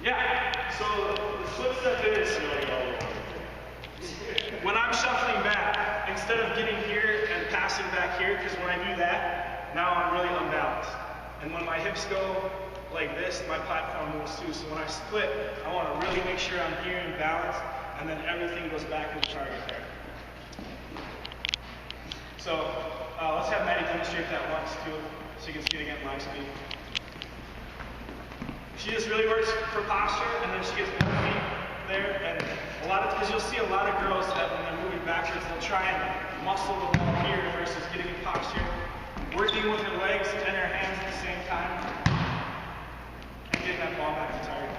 Yeah, so the flip step is, when I'm shuffling back, instead of getting here and passing back here, because when I do that, now I'm really unbalanced. And when my hips go like this, my platform moves too. So when I split, I want to really make sure I'm here in balance, and then everything goes back in the target there. So let's have Maddie demonstrate that once too, so you can see it again live speed. She just really works for posture, and then she gets both feet there, and a lot of, because you'll see a lot of girls that when they're moving backwards, they'll try and muscle the ball here versus getting in posture, working with her legs and her hands at the same time, and getting that ball back to target.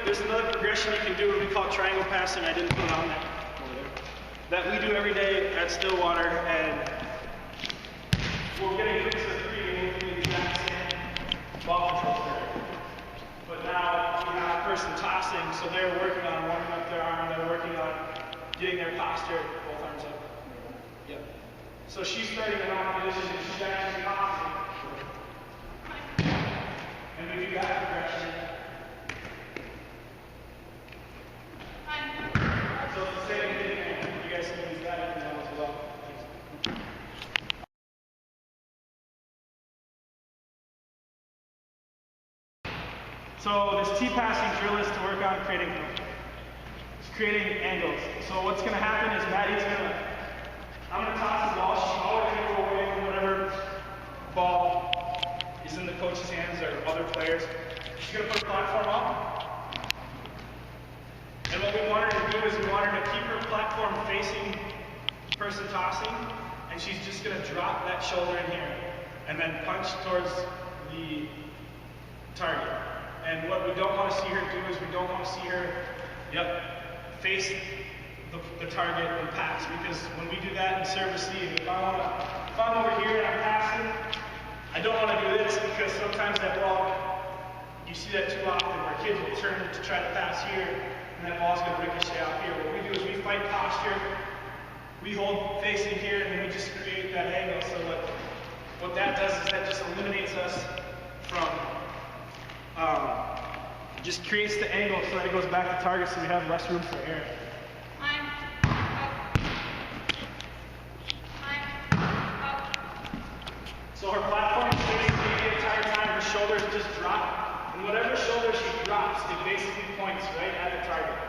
There's another progression you can do, what we call triangle passing. I didn't put it on there. That we do every day at Stillwater, and we're getting groups of 3 and we'll do the exact same ball control there. But now we have a person tossing, so they're working on warming up their arm, they're working on getting their posture, both arms up. Yep. So she's starting in wrong position, she's actually tossing. And we do that progression. So it's the same thing, you guys can use that as well. So this T-passing drill is to work on creating angles. So what's going to happen is I'm going to toss the ball. She's always going to go away from whatever ball is in the coach's hands or other players. She's going to put a platform up. And what we want her to do is we want her to keep her platform facing the person tossing, and she's just going to drop that shoulder in here and then punch towards the target. And what we don't want to see her do is we don't want to see her, face the target and pass, because when we do that in serve receive, if I'm over here and I'm passing, I don't want to do this, because sometimes that ball, you see that too often where kids will turn to try to pass here, and that ball's going to ricochet out here. What we do is we fight posture, we hold facing here, and then we just create that angle. So what that does is that just eliminates us from, just creates the angle so that it goes back to target, so we have less room for error. So her platform is facing me the entire time, her shoulders just drop, and whatever shoulder she drops, it basically points right at the target.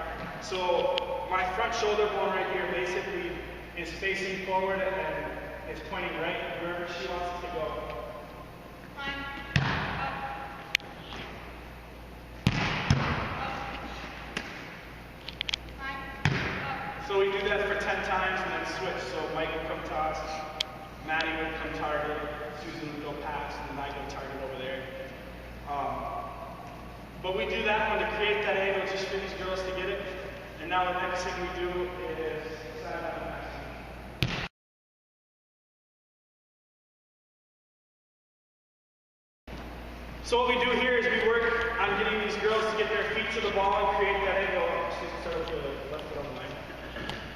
So my front shoulder bone right here basically is facing forward, and it's pointing right wherever she wants it to go. So we do that for 10 times and then switch. So Mike would come toss, Maddie would come target, Susan would go pass, and then I go target over there. But we do that one to create that angle just for these girls to get it. And now the next thing we do is side passing. So what we do here is we work on getting these girls to get their feet to the ball and create that angle.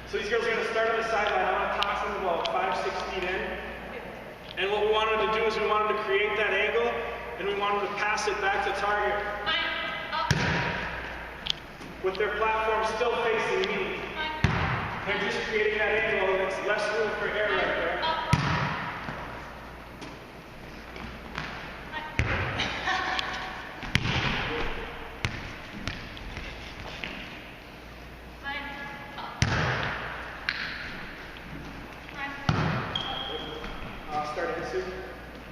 So these girls are going to start on the sideline. I want to toss them about 5-6 feet in. And what we want them to do is we want them to create that angle, and we want them to pass it back to target. With their platform still facing me. They're just creating that angle, and it's less room for air right there.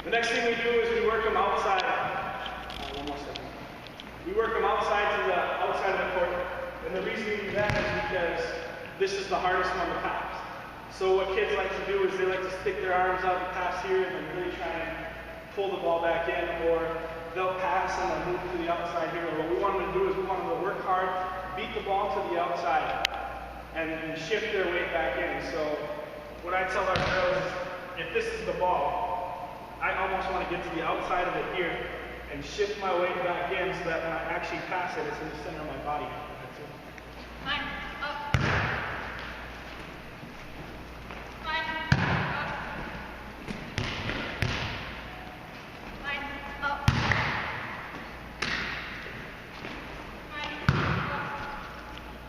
The next thing we do is we work them outside. One more second. We work them outside to the outside of the court. And the reason we do that is because this is the hardest one to pass. So what kids like to do is they like to stick their arms out and pass here and then really try and pull the ball back in, or they'll pass and they'll move to the outside here. What we want them to do is we want them to work hard, beat the ball to the outside, and shift their weight back in. So what I tell our girls is, if this is the ball, I almost want to get to the outside of it here and shift my weight back in so that when I actually pass it, it's in the center of my body. That's it. Fine. Up. Fine. Up.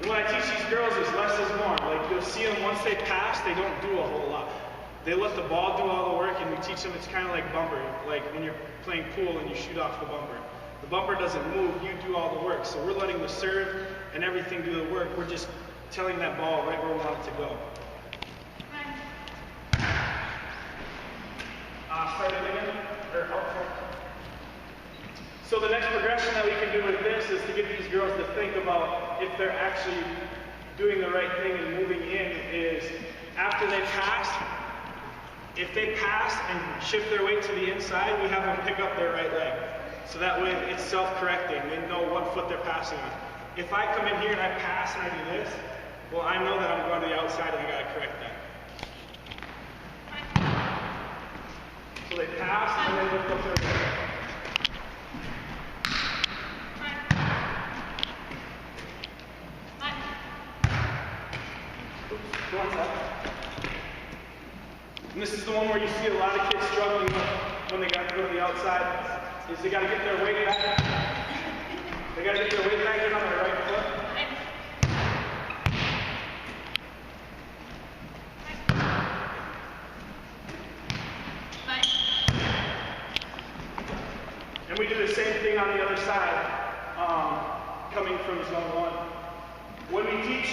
what I teach these girls is less is more. Like you'll see them once they pass, they don't do a whole lot. They let the ball do all the work, and we teach them it's kind of like bumper, like when you're playing pool and you shoot off the bumper. The bumper doesn't move, you do all the work. So we're letting the serve and everything do the work. We're just telling that ball right where we want it to go. Start it again, or out front. So the next progression that we can do with this is to get these girls to think about if they're actually doing the right thing and moving in is after they pass, if they pass and shift their weight to the inside, we have them pick up their right leg. So that way it's self-correcting. They know what foot they're passing on. If I come in here and I pass and I do this, well, I know that I'm going to the outside and I got to correct that. So they pass and then lift up their leg. Go on, Seth. And this is the one where you see a lot of kids struggling when they got to go to the outside, is they got to get their weight back. They got to get their weight back in on their right foot. And we do the same thing on the other side, coming from zone 1. When we teach,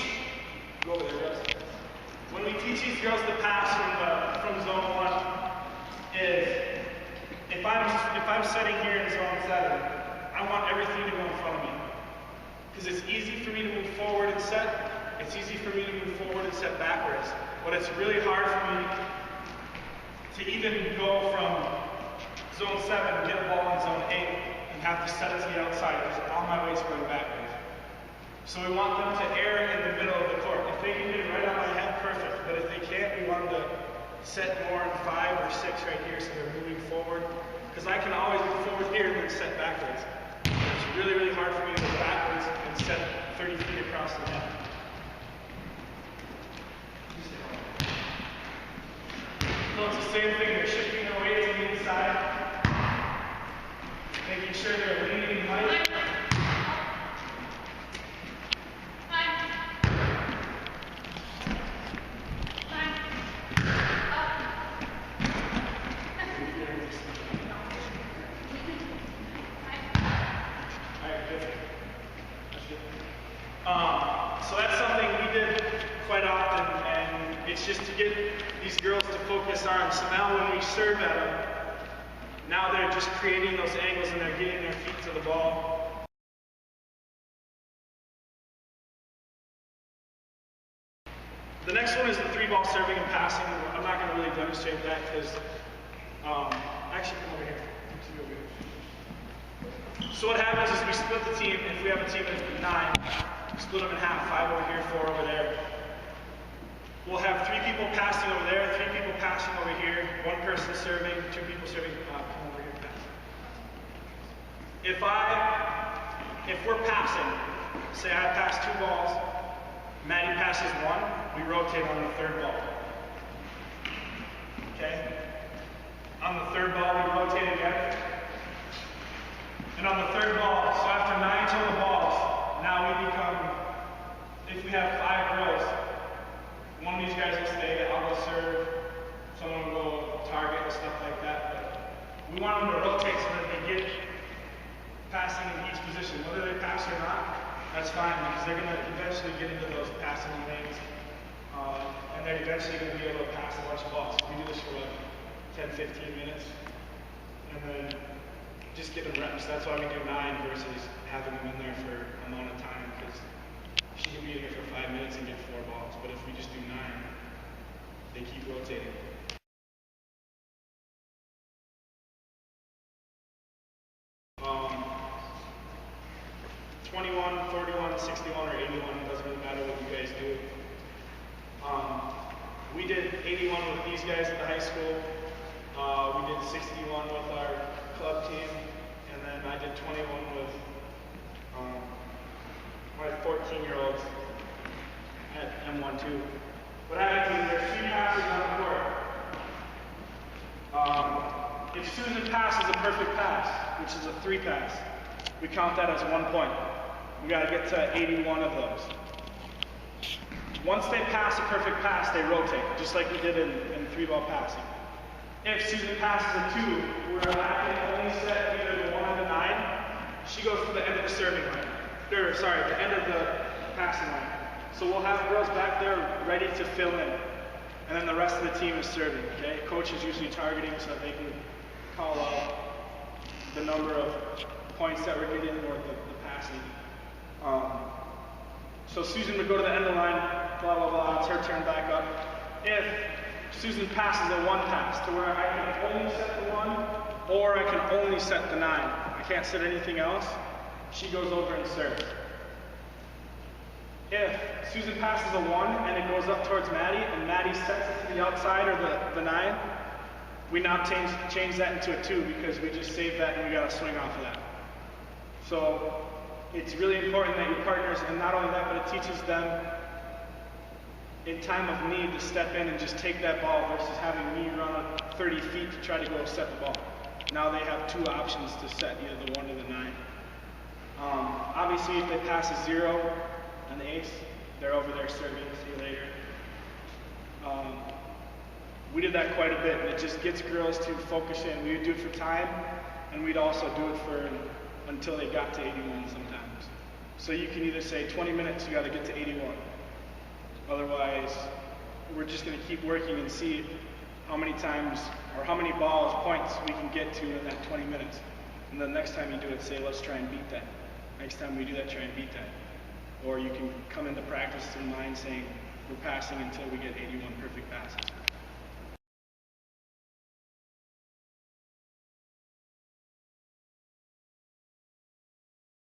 go over there, guys. When we teach these girls to pass from zone 1, is if I'm sitting here in zone 7, I want everything to go in front of me. Because it's easy for me to move forward and set. It's easy for me to move forward and set backwards. But it's really hard for me to even go from zone 7, get a ball in zone 8, and have to set it to the outside because all my weight's going backwards. So we want them to err in the middle of the court. If they can get it right on my head, perfect. But if they can't, we want them to set more in 5 or 6 right here so they're moving forward. Because I can always move forward here and then set backwards. It's really, really hard for me to go backwards and set 30 feet across the net. So it's the same thing. They're shifting their weight to the inside, making sure they're leaning in height. So that's something we did quite often, and it's just to get these girls to focus on. So now when we serve at them, now they're just creating those angles and they're getting their feet to the ball. The next one is the 3-ball serving and passing. I'm not going to really demonstrate that because, actually come over here. So what happens is we split the team. If we have a team of 9, we split them in half, 5 over here, 4 over there. We'll have 3 people passing over there, 3 people passing over here, 1 person serving, 2 people serving. Come over here, pass. If we're passing, say I pass 2 balls, Maddie passes 1, we rotate on the 3rd ball. Okay? On the 3rd ball, we rotate again. And on the 3rd ball, so after 9 total balls, now we become, if we have 5 rows, one of these guys will stay, I'll go serve, someone will go target and stuff like that. But we want them to rotate so that they get passing in each position. Whether they pass or not, that's fine because they're going to eventually get into those passing lanes. And they're eventually going to be able to pass a bunch of balls. We do this for like 10, 15 minutes. And then just get them reps. That's why we do 9 versus having them in there for a amount of time because she can be in here for 5 minutes and get 4 balls. But if we just do 9, they keep rotating. 21, 41, 61, or 81, it doesn't really matter what you guys do. We did 81 with these guys at the high school. We did 61 with our club team, and then I did 21 with my 14-year-olds at M1 too. What happens is there's 3 passes on the court. If Susan passes a perfect pass, which is a 3 pass, we count that as 1 point. We got to get to 81 of those. Once they pass a perfect pass, they rotate, just like we did in 3-ball passing. If Susan passes a 2, where I can only set either the 1 or the 9, she goes to the end of the serving line. Or, sorry, the end of the passing line. So we'll have girls back there ready to fill in. And then the rest of the team is serving, okay? Coach is usually targeting so that they can call out the number of points that we're getting or the passing. So Susan would go to the end of the line, blah, blah, blah, it's her turn back up. If Susan passes a 1 pass to where I can only set the 1 or I can only set the 9, I can't set anything else, she goes over and serves. If Susan passes a 1 and it goes up towards Maddie and Maddie sets it to the outside or the 9, we now change that into a 2 because we just saved that and we got to swing off of that. So it's really important that your partners, and not only that, but it teaches them in time of need to step in and just take that ball versus having me run 30 feet to try to go set the ball. Now they have 2 options to set, either the 1 or the 9. Obviously, if they pass a 0 and the ace, they're over there serving. See you later. We did that quite a bit, and it just gets girls to focus in. We would do it for time, and we'd also do it for until they got to 81 sometimes. So you can either say 20 minutes, you got to get to 81. Otherwise, we're just going to keep working and see how many times or how many points we can get to in that 20 minutes. And then next time you do it, say, let's try and beat that. Next time we do that, try and beat that. Or you can come into practice in mind saying, we're passing until we get 81 perfect passes.